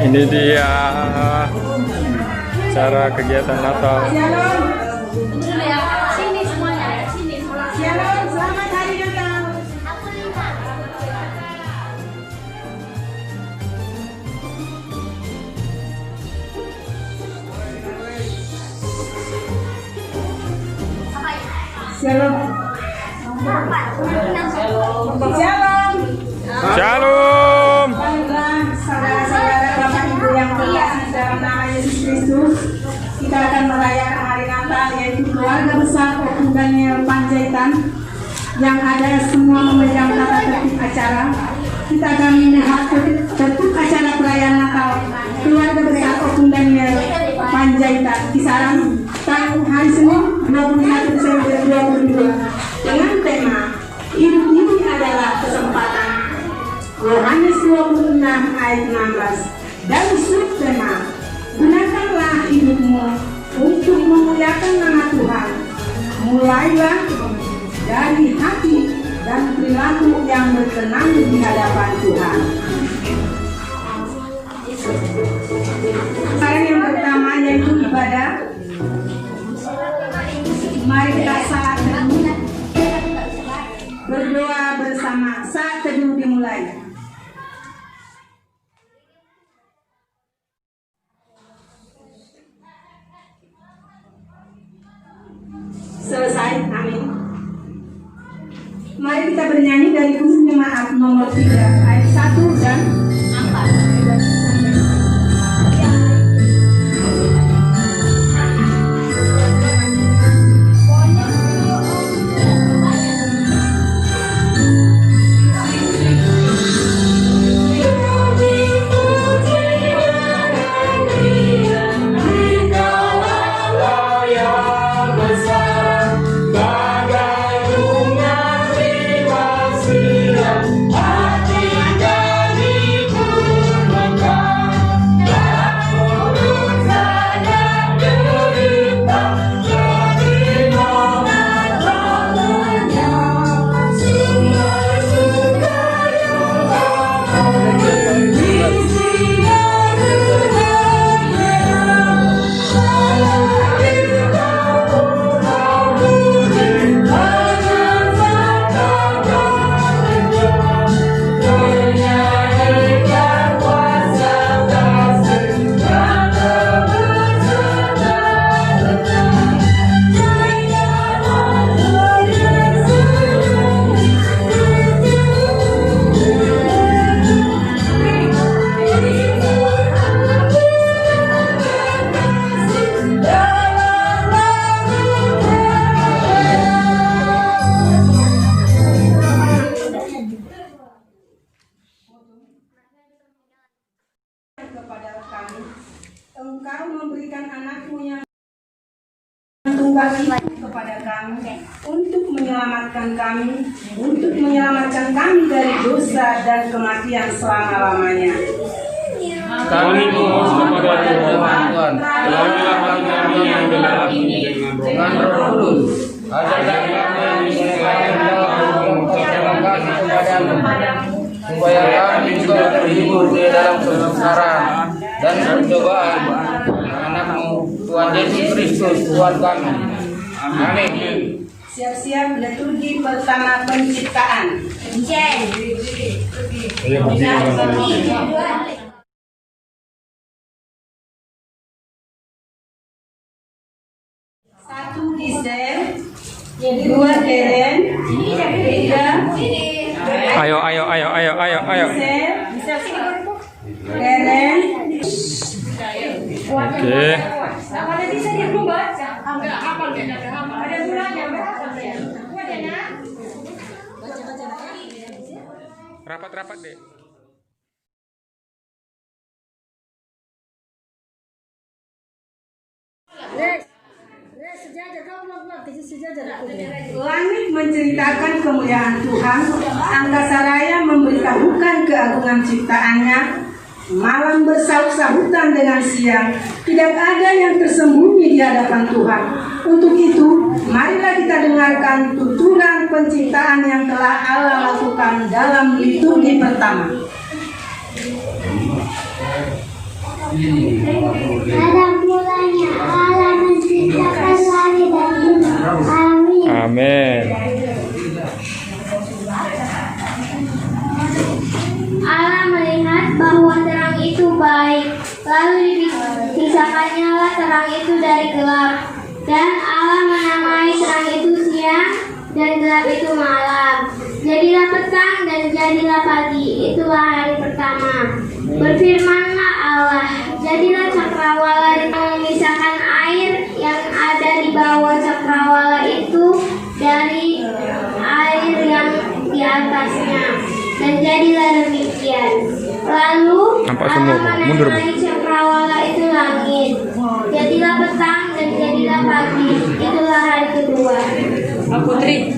Ini dia cara kegiatan Natal. Sini semuanya, sini. Selamat hari Natal. Shalom. Shalom. Saudara-saudara Bapak Ibu yang terkasih dalam nama Yesus Kristus, kita akan merayakan hari Natal, yaitu keluarga besar Opung Panjaitan yang ada semua memegang tata tertib acara. Kita akan melihat tertib acara perayaan Natal keluarga besar Opung Panjaitan kisaran tahun hari Senin 21 Desember 2022 dengan tema hidup ini adalah kesempatan. Yohanes 26 ayat 16 dan subtema gunakanlah hidupmu untuk memuliakan nama Tuhan. Mulailah dari hati dan perilaku yang berkenan di hadapan Tuhan. Sekarang yang pertama yaitu ibadah. Mari kita saat teduh berdoa bersama. Saat teduh dimulai. Selesai, amin. Mari kita bernyanyi dari Buku Jemaat nomor 3 ayat 1 dan 4. Kepada kami, Engkau memberikan anakmu yang tunggal itu kepada kami untuk menyelamatkan kami dari dosa dan kematian selama-lamanya. Kami mohon kepada Tuhan, tolonglah kami yang dalam ini dengan Roh Kudus. Ajarlah kami mengucapkan kasih kepadamu, supaya kami juga terhibur di dalam kebenaran dan percobaan anakmu Tuhan Yesus Kristus Tuhan kami. Amin. Siap-siap liturgi pertama penciptaan. Satu Israel, dua Keren, tiga Ayo. Keren. Oke. Rapat deh. Langit menceritakan kemuliaan Tuhan, angkasa raya memberitahukan keagungan ciptaannya, malam bersaut-sautan dengan siang, tidak ada yang tersembunyi di hadapan Tuhan. Untuk itu, marilah kita dengarkan tuturan penciptaan yang telah Allah lakukan dalam liturgi pertama. Pada mulanya Allah menciptakan langit dan bumi. Amin. Amin. Allah melihat bahwa terang itu baik, lalu dipisahkannya lah terang itu dari gelap. Dan Allah menamai terang itu siang, dan gelap itu malam. Jadilah petang dan jadilah pagi, itulah hari pertama. Berfirmanlah Allah, jadilah cakrawala yang memisahkan air yang ada di bawah cakrawala itu dari air yang di atasnya. Dan jadilah demikian. Lalu Allah menamai cakrawala itu langit. Jadilah petang dan jadilah pagi, itulah hari kedua. Pak Putri.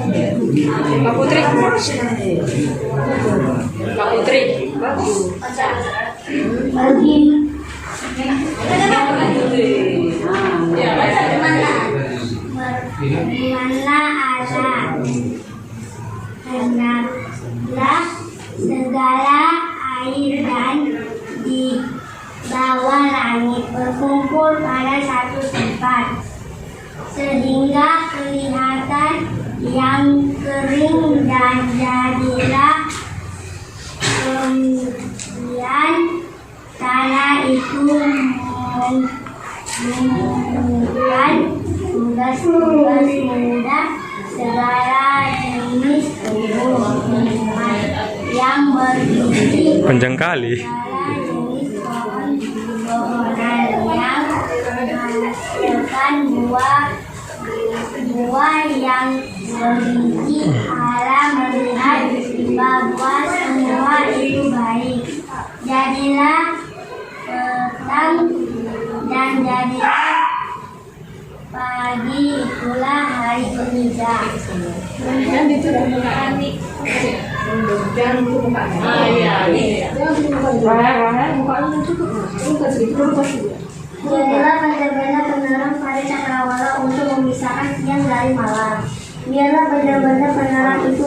Berfirmanlah Allah, hendaklah segala air dan di bawah langit berkumpul pada satu tempat, sehingga kelihatan yang kering, dan jadilah kemudian tanah itu menumbuhkan tugas-tugas muda segala jenis tumbuh-tumbuhan yang berbiji, Panjang kali. segala jenis pohon-pohonan yang menghasilkan buah yang berbiji. Allah melihat bahwa semua itu baik. Jadilah petang dan jadilah pagi, itulah hari ketiga. Jadilah benda-benda penerang pada cakrawala untuk memisahkan siang dari malam. Biarlah benda-benda penerang itu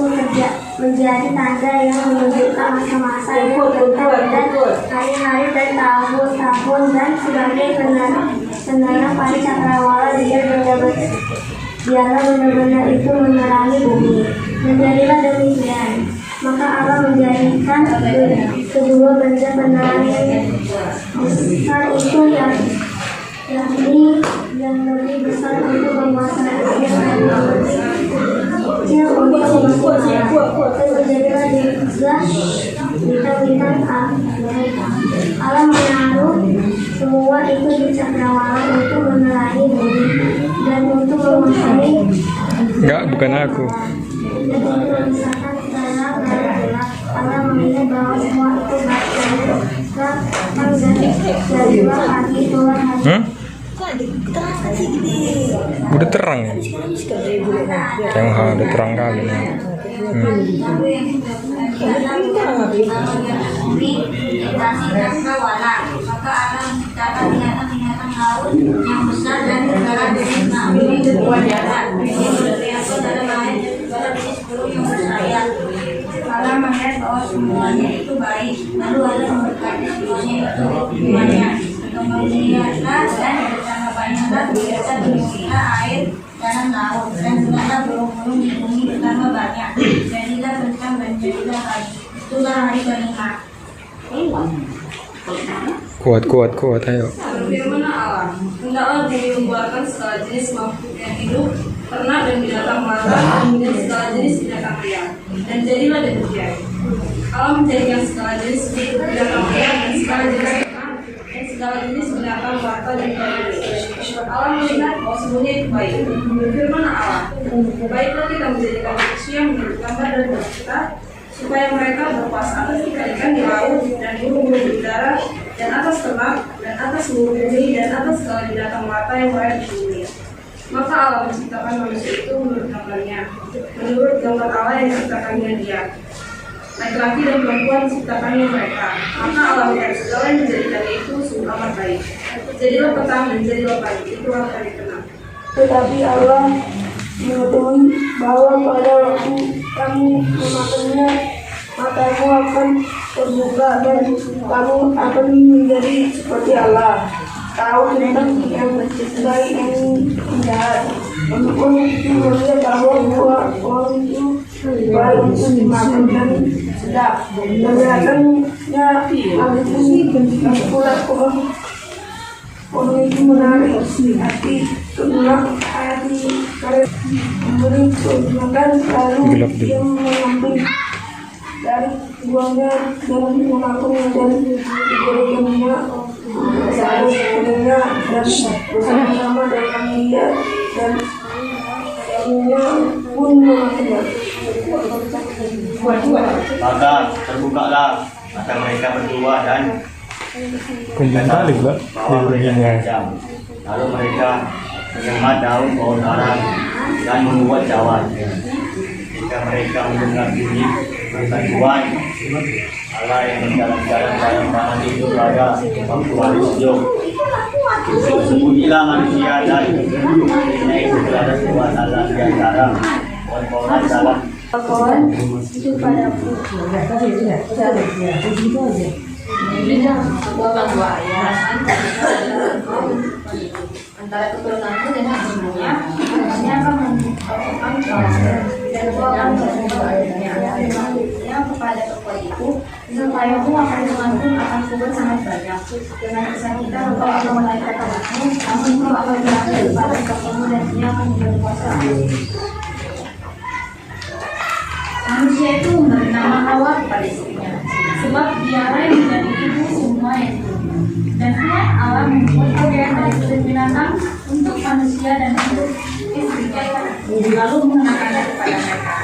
menjadi tanda yang menunjukkan masa-masa yang datang dan hari-hari dan tahun-tahun, dan sebagai penerang pada cakrawala. Biarlah benda-benda itu menerangi bumi. Dan jadilah demikian. Maka Allah menjadikan kedua benda penerang yang besar itu yang lebih besar untuk menguasai air dan yang lebih kecil untuk memasukkan. Dan menjadilah juga bintang-bintang Allah menaruh semua itu di cakrawala untuk menerangi bumi dan untuk menguasai. Enggak, bukan aku. Dan untuk memisahkan terang dari gelap. Allah melihat bahwa semua itu baik, dan jadilah pagi, itulah hari. Udah terang ya? Yang udah terang kali nih. Maka Allah menciptakan binatang-binatang laut yang besar dan segala jenis tumbuhan darat yang berteriakkan dalam air, dan segala jenis burung yang bersayap. Allah melihat bahwa semuanya itu baik. Lalu Allah memberkati semuanya itu semuanya. Kemudianlah dan ditambah-banyaklah biasa tumbuhlah air dalam laut, dan segala burung-burung di bumi bertambah banyak. Jadilah petang dan jadilah pagi, itulah hari kelima. Kuat, ayo. Berfirman Allah, hendaklah bumi mengeluarkan segala jenis makhluk yang hidup, ternak dan binatang melata, dan segala jenis binatang liar. Dan jadilah demikian. Allah menjadikan segala jenis binatang liar dan segala jenis ternak dan segala jenis binatang melata dan Allah melihat bahwa semuanya itu baik. Berfirman Allah, baiklah kita menjadikan manusia menjadi gambar dan bentuk kita, supaya mereka berkuasa atas ikan-ikan di laut dan burung-burung di udara dan atas ternak dan atas seluruh bumi dan atas segala binatang melata yang berada di bumi. Maka Allah menciptakan manusia itu menurut gambarnya, menurut gambar Allah yang diciptakannya dia. Laki-laki dan perempuan diciptakannya mereka. Maka Allah melihat segala yang menjadikannya itu sungguh amat baik. Jadilah petang dan jadilah pagi, itu akan dikenal. Tetapi Allah mengetahui bahwa pada waktu kamu memakannya, matamu akan terbuka dan kamu akan menjadi seperti Allah, tahu tentang yang baik yang jahat. Meskipun itu melihat bahwa uang itu baik untuk dimakan dan sedap, kelihatannya alih pula orang itu menarik hati, tenggelam hati, karena memberi makan lalu dia mengambil dari buahnya dan memakannya dan diberikannya seadanya dan bersama-sama dengan dia dan suaminya pun memakannya. Maka terbukalah mata mereka berdua dan Kumpul kali pula diberinya. lalu mereka menyemat daun pohon arang dan membuat cawan. Jika mereka mendengar bunyi bantuan Allah yang berjalan-jalan dalam tanah itu berada waktu hari ujung. Sembunyilah manusia dan dunia itu berada Tuhan Allah di antara pohon-pohonan dalam itu padaku. Antara keturunanmu dengan ibunya, manusia akan menyebabkan dan kau akan berdoa kepada perempuan itu, supaya aku akan denganku akan kubur sangat banyak. Dengan kesakitan engkau akan melahirkan anakmu, namun engkau akan berada kepada kamu dan dia akan berkuasa. Manusia itu memberi nama Hawa kepada istrinya, sebab dialah yang menjadi ibu semua yang hidup. Dan Tuhan Allah membuat bagian dari kulit binatang untuk manusia dan untuk istrinya, lalu mengenakannya kepada mereka.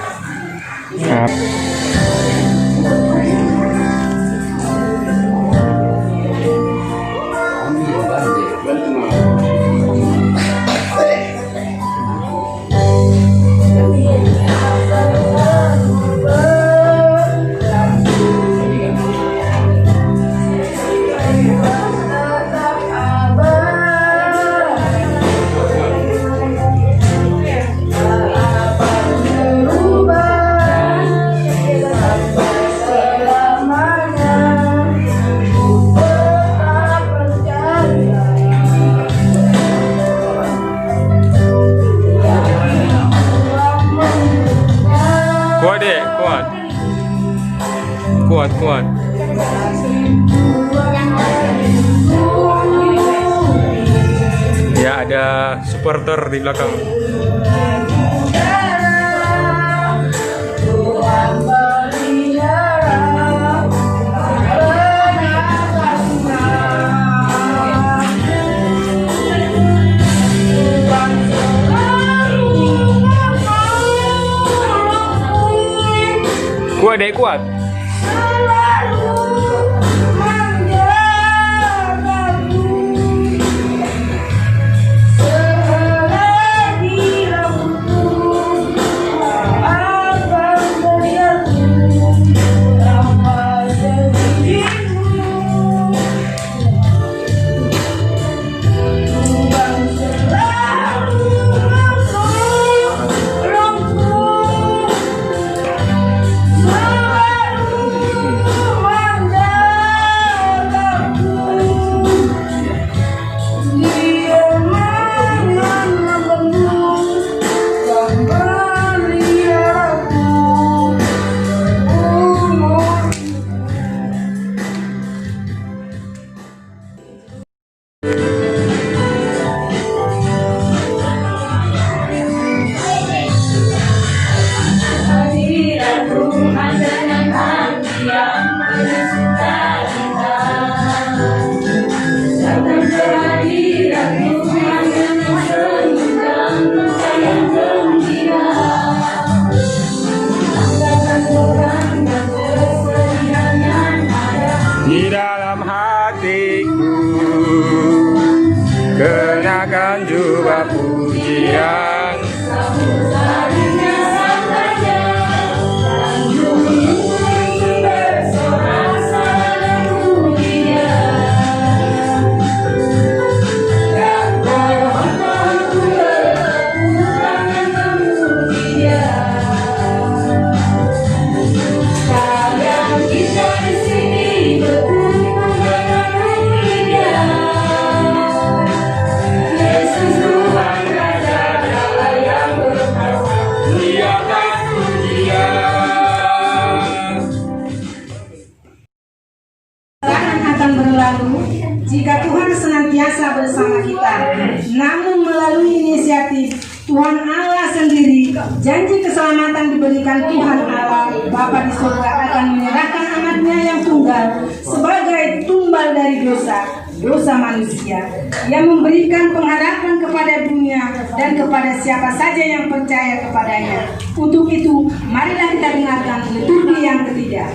Kuat dek, kuat. Kuat, kuat. Ya, ada supporter di belakang. Kuat dek, kuat. pujian jubah pujian. Akan berlalu jika Tuhan senantiasa bersama kita. Namun melalui inisiatif Tuhan Allah sendiri, janji keselamatan diberikan Tuhan Allah Bapa di surga akan menyerahkan anaknya yang tunggal sebagai tumbal dari dosa manusia, yang memberikan pengharapan kepada dunia dan kepada siapa saja yang percaya kepadanya. Untuk itu, marilah kita dengarkan liturgi yang ketiga.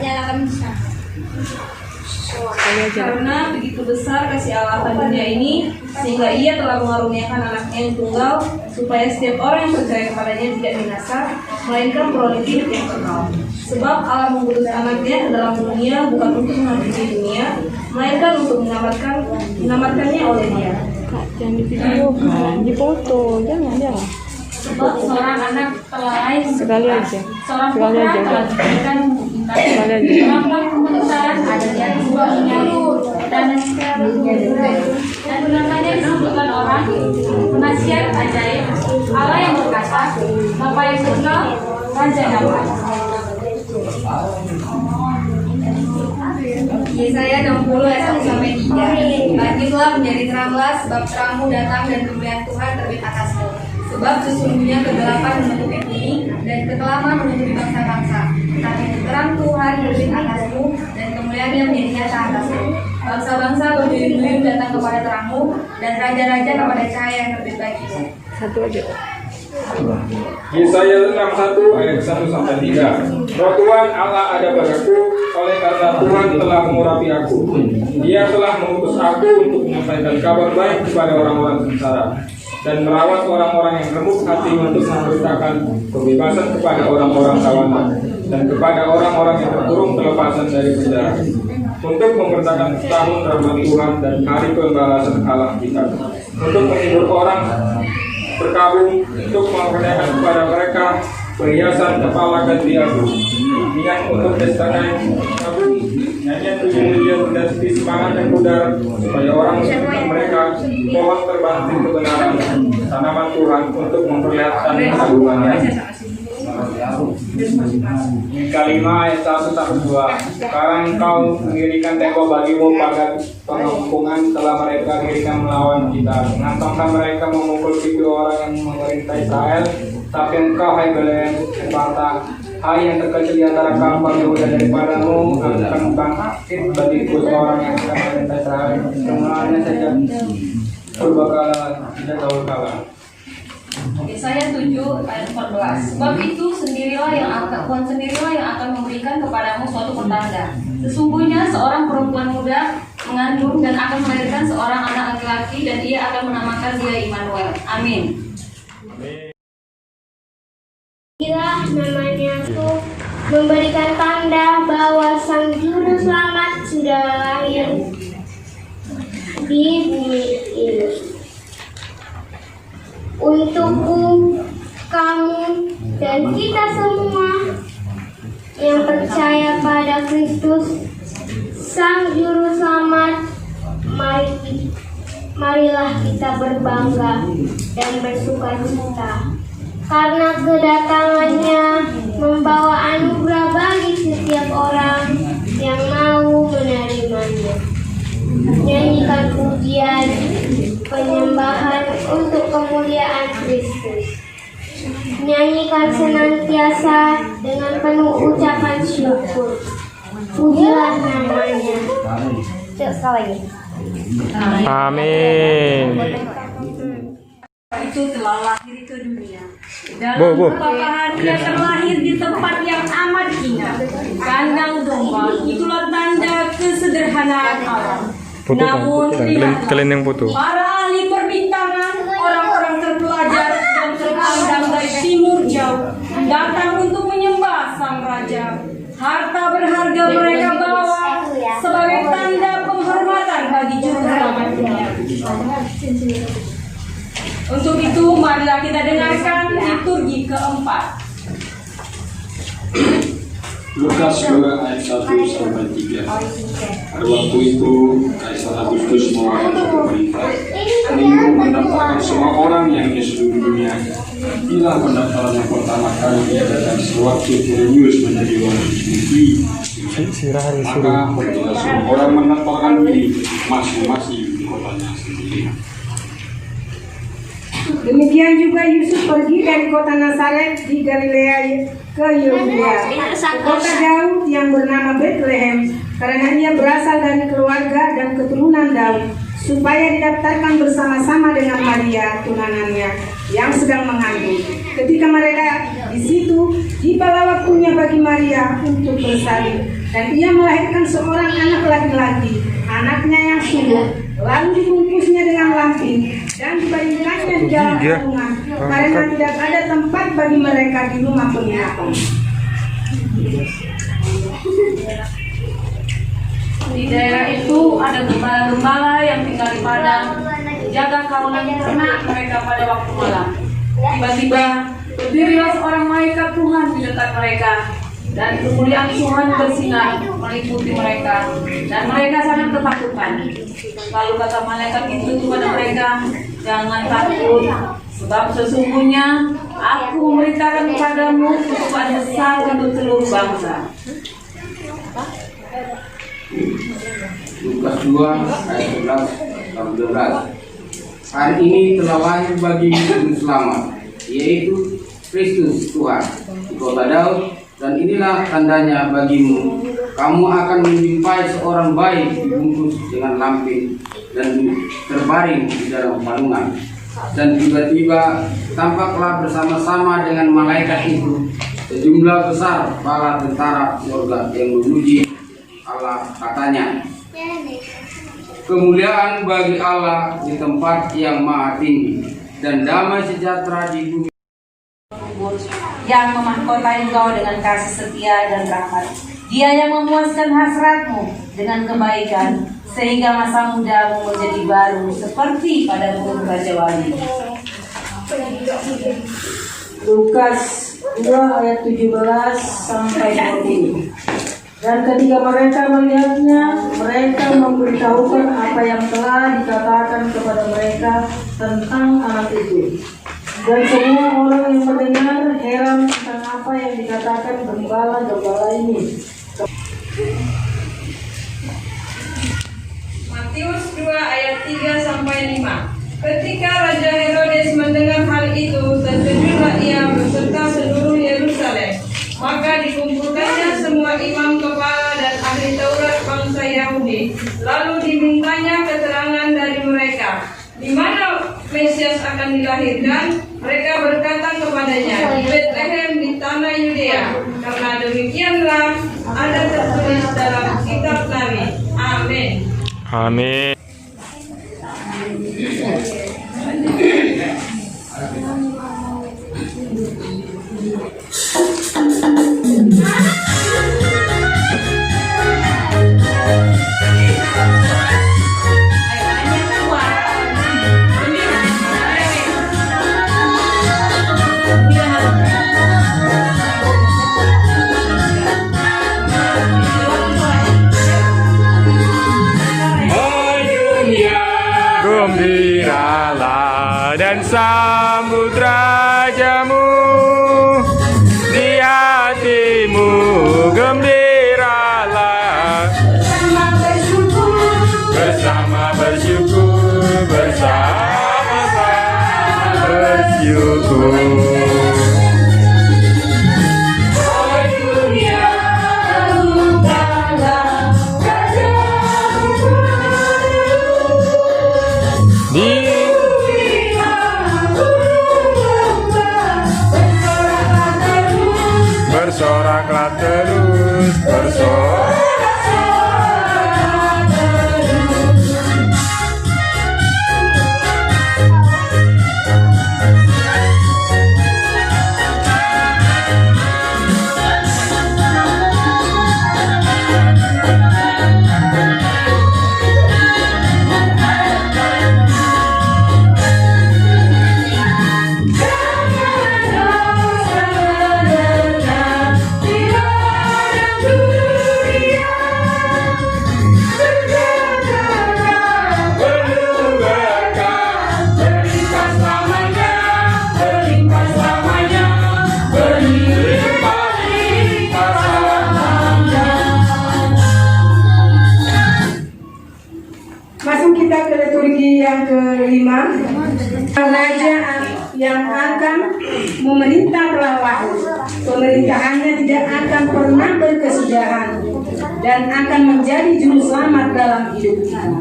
Karena begitu besar kasih Allah akan dunia ini, sehingga Ia telah mengaruniakan anaknya yang tunggal, supaya setiap orang yang percaya kepadanya tidak binasa, melainkan beroleh hidup yang kekal. Sebab Allah mengutus anaknya ke dalam dunia bukan untuk menghakimi dunia, melainkan untuk menyelamatkannya oleh Dia. Jangan divideokan, dipoto, jangan. Sebab seorang anak telah lahir Sekali aja. seorang Sekali putra aja, telah udah. diberikan Sekali aja. Seorang keputusan ada di atas buahnya dan gunakannya disebutkan orang penasihat ajaib, Allah yang berkata, Bapa yang tunggal, Raja damai. Yesaya 60 ayat 1-3. Bangkitlah menjadi teranglah, sebab terangmu datang dan kemuliaan Tuhan terbit atasmu. Sebab sesungguhnya kegelapan menutupi bumi dan kekelaman menutupi bangsa-bangsa. Tetapi terang Tuhan terbit atasmu dan kemuliaannya menjadi nyata atasmu. Bangsa-bangsa berduyun-duyun datang kepada terangmu dan raja-raja kepada cahaya yang terbit bagimu. Satu aja. Yesaya 61 ayat 1-3. Roh Tuhan Allah ada padaku, oleh karena Tuhan telah mengurapi aku. Dia telah mengutus aku untuk menyampaikan kabar baik kepada orang-orang sengsara dan merawat orang-orang yang remuk hati, untuk memberitakan kebebasan kepada orang-orang tawanan dan kepada orang-orang yang terkurung kelepasan dari penjara, untuk memberitakan tahun rahmat Tuhan dan hari pembalasan Allah kita, untuk menghibur orang berkabung, untuk mengerjakan kepada mereka perhiasan kepala ganti abu, minyak untuk destinasi kabung, nyanyian puji-pujian dan semangat yang pudar, supaya orang mengenal mereka pohon terbanting kebenaran, tanaman Tuhan untuk memperlihatkan keagungannya. Kalima ayat 1-2. Sekarang engkau mendirikan tembok bagimu, pagar pengampungan telah mereka dirikan melawan kita. Mengantongkan mereka memukul pipi orang yang memerintah Israel. Tapi engkau, hai Belen, bantah, hai yang terkecil di antara kampung Yehuda, daripadamu akan bangkit bagiku seorang yang akan memerintah Israel. Kemuliaannya saja berbakala tidak tahu kalah. Yesaya 7 ayat 14. Sebab itu Tuhan sendirilah yang akan memberikan kepadamu suatu pertanda. Sesungguhnya seorang perempuan muda mengandung dan akan melahirkan seorang anak laki-laki, dan ia akan menamakan dia Immanuel. Amin. Inilah namanya untuk memberikan tanda bahwa Sang Juru Selamat sudah lahir di bumi ini. Untukku, kamu, dan kita semua yang percaya pada Kristus, Sang Juru Selamat, marilah kita berbangga dan bersukacita, karena kedatangannya membawa anugerah bagi setiap orang yang mau menerimanya. Nyanyikan pujian penyembahan untuk kemuliaan Kristus. Nyanyikan senantiasa dengan penuh ucapan syukur. Pujilah namanya. Sekali lagi. Amin. Itu telah lahir ke dunia. Bu. Dalam kepapahan dia terlahir di tempat yang amat indah, kandang domba. Itulah tanda kesederhanaan Allah. Putu kan, Namun kalian yang putu. para ahli perbintangan, orang Untuk itu marilah kita dengarkan liturgi keempat. Lukas 2 ayat 1 sampai 3. Pada waktu itu Kaisar Agustus mengeluarkan perintah untuk mendaftarkan semua orang yang di seluruh dunia. Inilah pendaftaran yang pertama kali diadakan sewaktu Quirinius menjadi wali tinggi. Maka apabila semua orang mendaftarkan diri masing-masing di kotanya sendiri. Demikian juga Yusuf pergi dari kota Nazaret di Galilea ke Yudea, ke kota Daud yang bernama Bethlehem, karena ia berasal dari keluarga dan keturunan Daud, supaya didaftarkan bersama-sama dengan Maria, tunangannya, yang sedang mengandung. Ketika mereka di situ, tibalah waktunya bagi Maria untuk bersalin, dan ia melahirkan seorang anak laki-laki, anaknya yang sulung. Lalu dibungkusnya dengan lampin dan dibaringkannya di dalam rumah, karena tidak ada tempat bagi mereka di rumah penginapan. Di daerah itu ada gembala-gembala yang tinggal di padang, jaga kawanan ternak mereka pada waktu malam. Tiba-tiba berdirilah seorang malaikat Tuhan di dekat mereka, dan kemuliaan Tuhan bersinar meliputi mereka, dan mereka sangat ketakutan. Lalu kata malaikat itu kepada mereka, "Jangan takut, sebab sesungguhnya aku memberitakan kepadamu kehidupan besar untuk seluruh bangsa." Lukas 2 ayat 11 sampai 12. Hari ini telah lahir bagimu juru selamat, yaitu Kristus Tuhan di kota Daud, dan inilah tandanya bagimu. Kamu akan menjumpai seorang bayi dibungkus dengan lampin dan terbaring di dalam palungan. Dan tiba-tiba tampaklah bersama-sama dengan malaikat itu sejumlah besar bala tentara surga yang memuji Allah, katanya, "Kemuliaan bagi Allah di tempat yang maha tinggi, dan damai sejahtera di bumi." Yang memahkotai engkau dengan kasih setia dan rahmat. Dia yang memuaskan hasratmu dengan kebaikan, sehingga masa mudamu menjadi baru seperti pada burung Raja Wali. Lukas 2 ayat 17 sampai 20. Dan ketika mereka melihatnya, mereka memberitahukan apa yang telah dikatakan kepada mereka tentang anak itu. Dan semua orang yang mendengar heran tentang apa yang dikatakan gembala-gembala ini. Matius 2 ayat 3 sampai 5. Ketika Raja Herodes mendengar hal itu, terkejutlah ia beserta seluruh Yerusalem. Maka dikumpulkannya semua imam kepala dan ahli Taurat bangsa Yahudi. Lalu dimintanya keterangan dari mereka, di mana Mesias akan dilahirkan. Mereka berkata kepadanya, "Di Bethlehem di tanah Yudea, karena demikianlah ada tertulis dalam kitab Nabi." Amin. Amin. Gembiralah dan sambut rajamu, di hatimu gembiralah, bersama bersyukur, bersama-sama bersyukur. Bersoraklah terus, bersorak. Raja yang akan memerintah telah lahir. Pemerintahannya tidak akan pernah berkesudahan dan akan menjadi juru selamat dalam hidup kita.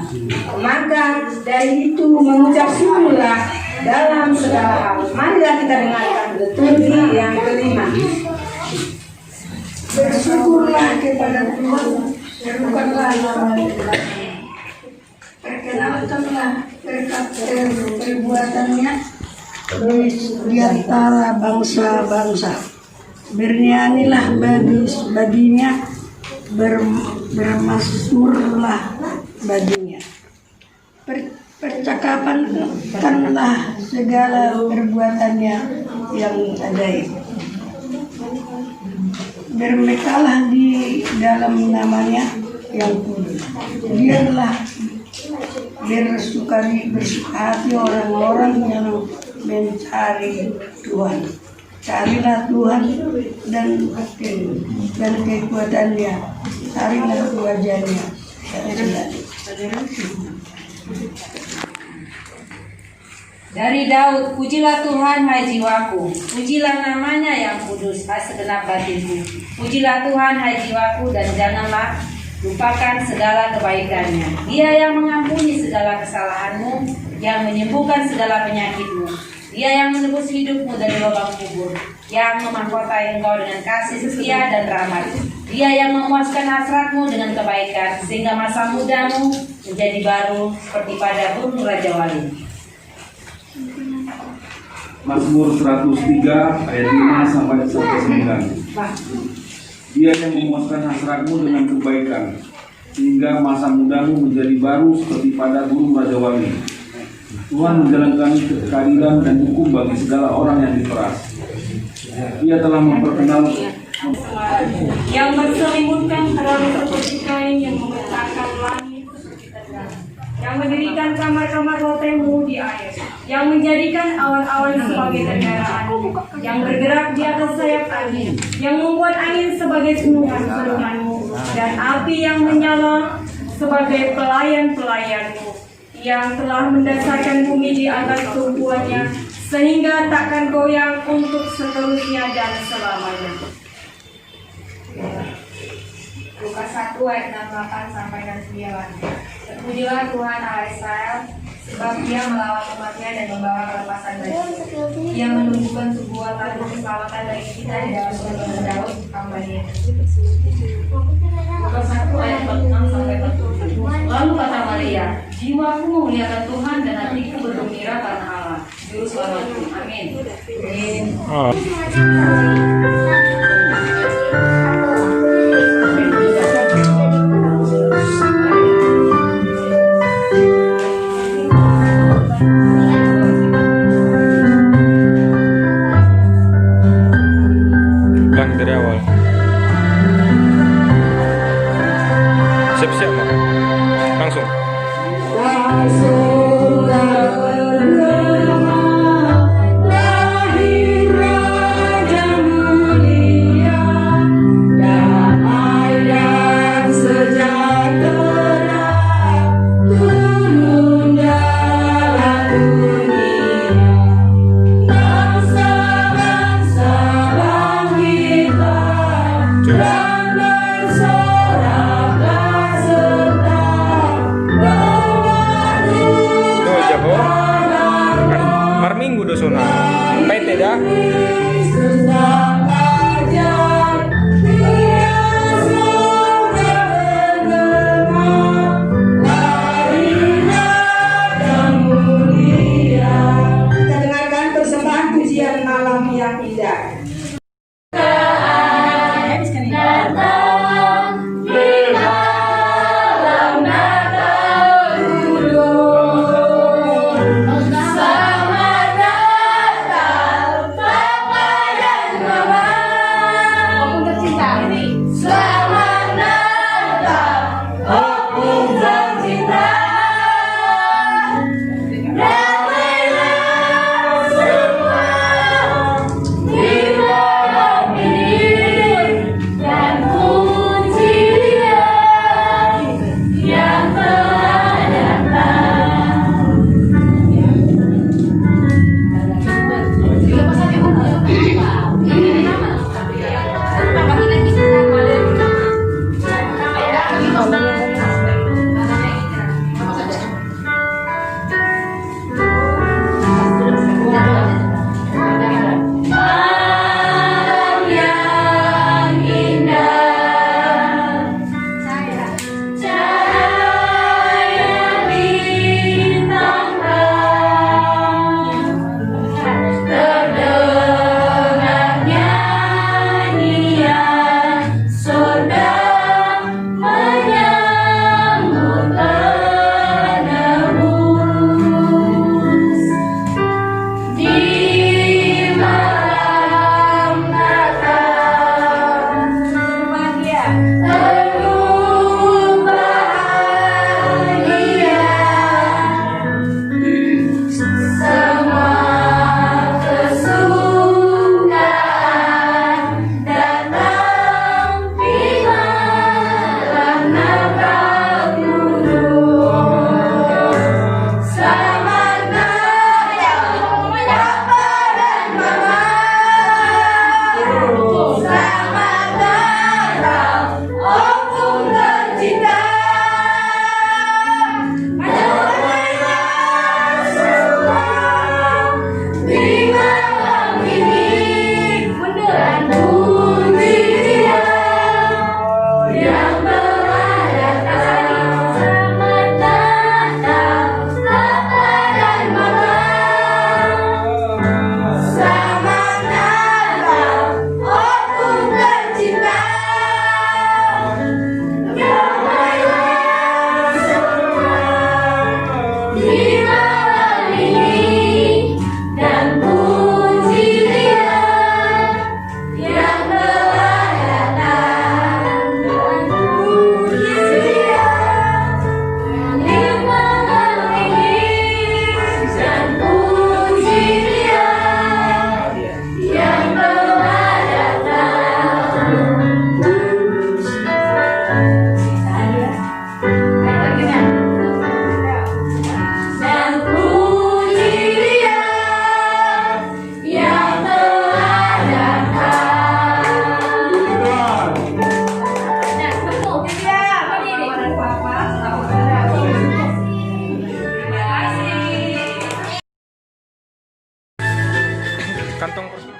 Maka dari itu mengucap syukurlah dalam segala hal. Marilah kita dengarkan liturgi yang kelima. Bersyukurlah kepada Tuhan, serukanlah nama-Nya. Perkenalkanlah berkat perbuatannya di antara bangsa-bangsa. Bernyanyilah baginya, bermasmurlah baginya. Percakapanlah segala perbuatannya yang ajaib. Bermekalah di dalam namanya yang kudus. Biarlah bersuka hati orang-orang yang mencari Tuhan. Carilah Tuhan dan kekuatannya. Carilah wajahnya. Dari Daud, pujilah Tuhan hai jiwaku, pujilah namanya yang kudus hai segenap batinku. Pujilah Tuhan hai jiwaku dan janganlah lupakan segala kebaikannya. Dia yang mengampuni segala kesalahanmu, yang menyembuhkan segala penyakitmu. Dia yang menebus hidupmu dari lubang kubur, yang memahkotai engkau dengan kasih setia dan rahmat. Dia yang memuaskan hasratmu dengan kebaikan, sehingga masa mudamu menjadi baru seperti pada burung Raja Wali. Mazmur 103 ayat 5 sampai 9. Dia yang memuaskan hasratmu dengan kebaikan, sehingga masa mudamu menjadi baru seperti pada burung Raja Wali. Tuhan menjalankan keadilan dan hukum bagi segala orang yang diperas. Ia telah memperkenalkan yang berselimutkan terlalu seperti kain, yang membentangkan langit seperti tegang, yang mendirikan kamar-kamar hotelmu di air, yang menjadikan awan-awan sebagai kendaraan, yang bergerak di atas sayap angin, yang membuat angin sebagai seruanmu, dan api yang menyala sebagai pelayan-pelayanmu, yang telah mendasarkan bumi di atas tumpuannya, sehingga takkan goyang untuk seterusnya dan selamanya. Lukas 1 ayat 68 sampai 69. Terpujilah Tuhan Allah Israel, sebab Dia melawat umatnya dan membawa kelepasan bagi. Ia menumbuhkan sebuah tanduk keselamatan bagi kita di dalam keturunan Daud, hamba-Nya. Lukas 1 ayat 46 sampai 47. Lalu kata Maria, jiwaku memuliakan Tuhan dan hatiku bergembira karena Allah, Juru Selamatku. Amin. Dari awal. Siap-siap, Mak. Langsung. Minggu dosona. Baik tidak? Kita dengarkan persembahan pujian malam yang indah. Di kantong kursi.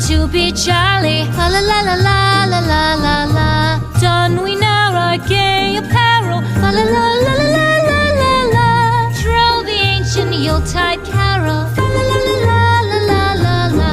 to be jolly. La la la la la la la la la. Don we now our gay apparel. La la la la la la la la la. Troll the ancient Yuletide carol. La la la la la la la la.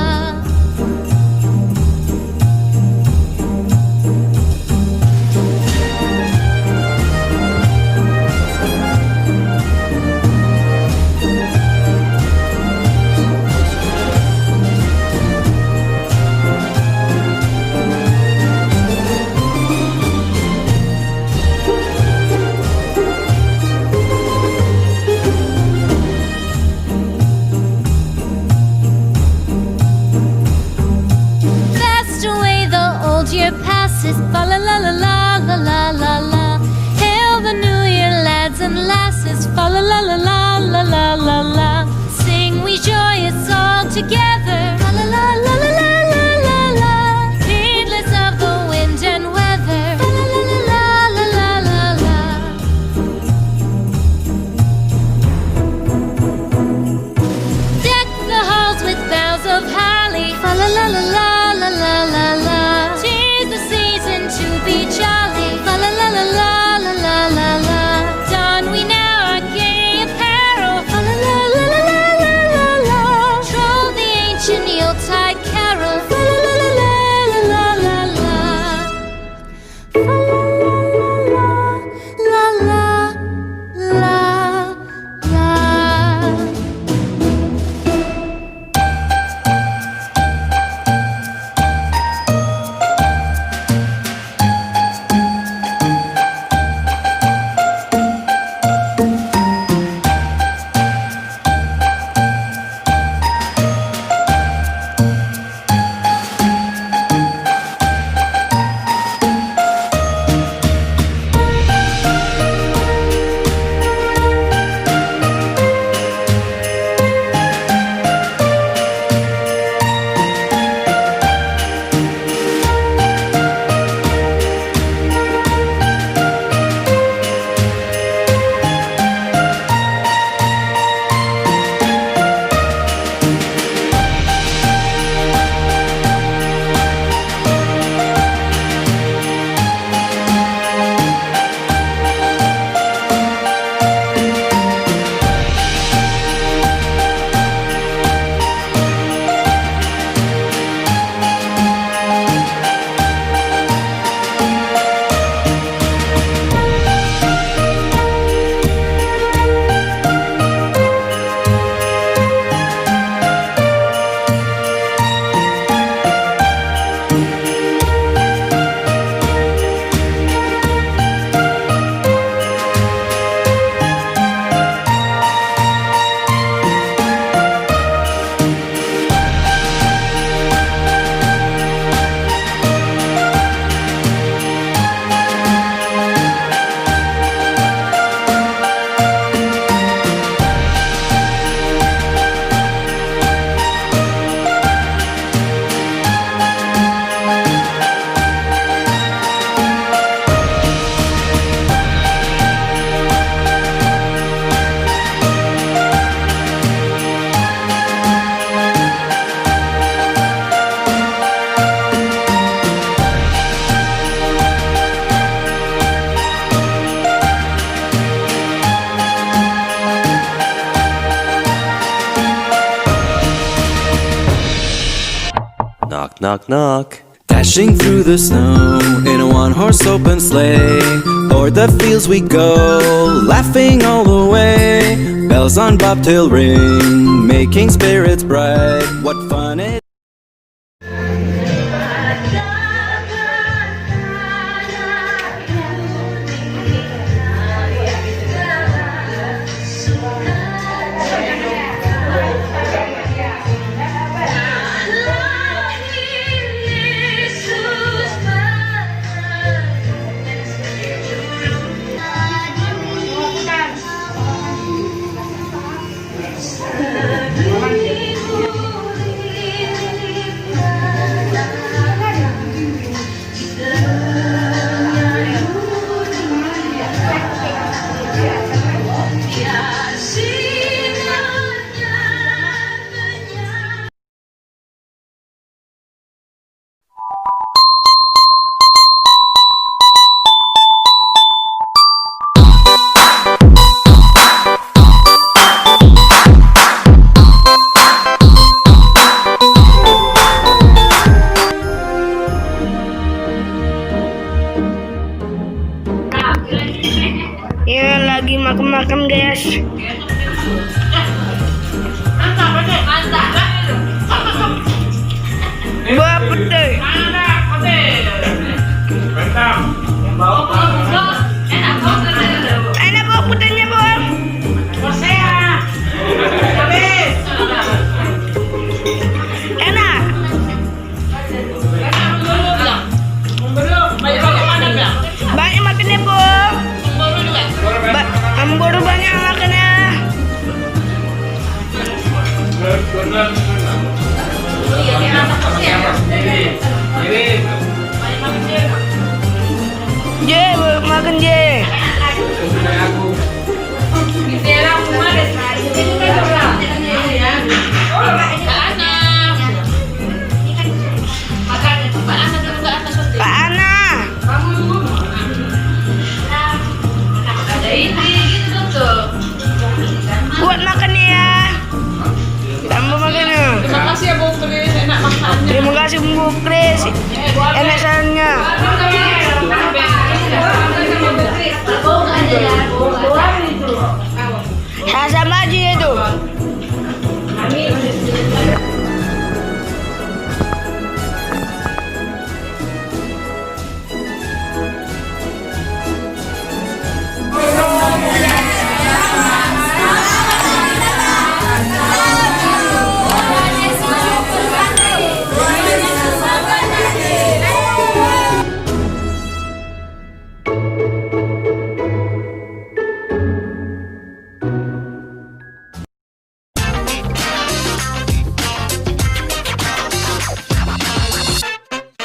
Year passes, fa la la la la la la la la. Hail the new year, lads and lasses, fa la la la la la la la la. Knock, knock, knock. Dashing through the snow in a one-horse open sleigh. O'er the fields we go, laughing all the way. Bells on bobtail ring, making spirits bright. What fun it is. Ya lagi makan-makan guys. Buah putih. Enak buah putihnya buah. Enak. Banyak makannya buah. Amburu banyak makannya. Je, makan je. Pak Ana. Buat makan ya. Tambah makannya. Terima kasih ya Bu Kris, enak makannya. Terima kasih Bu Kris.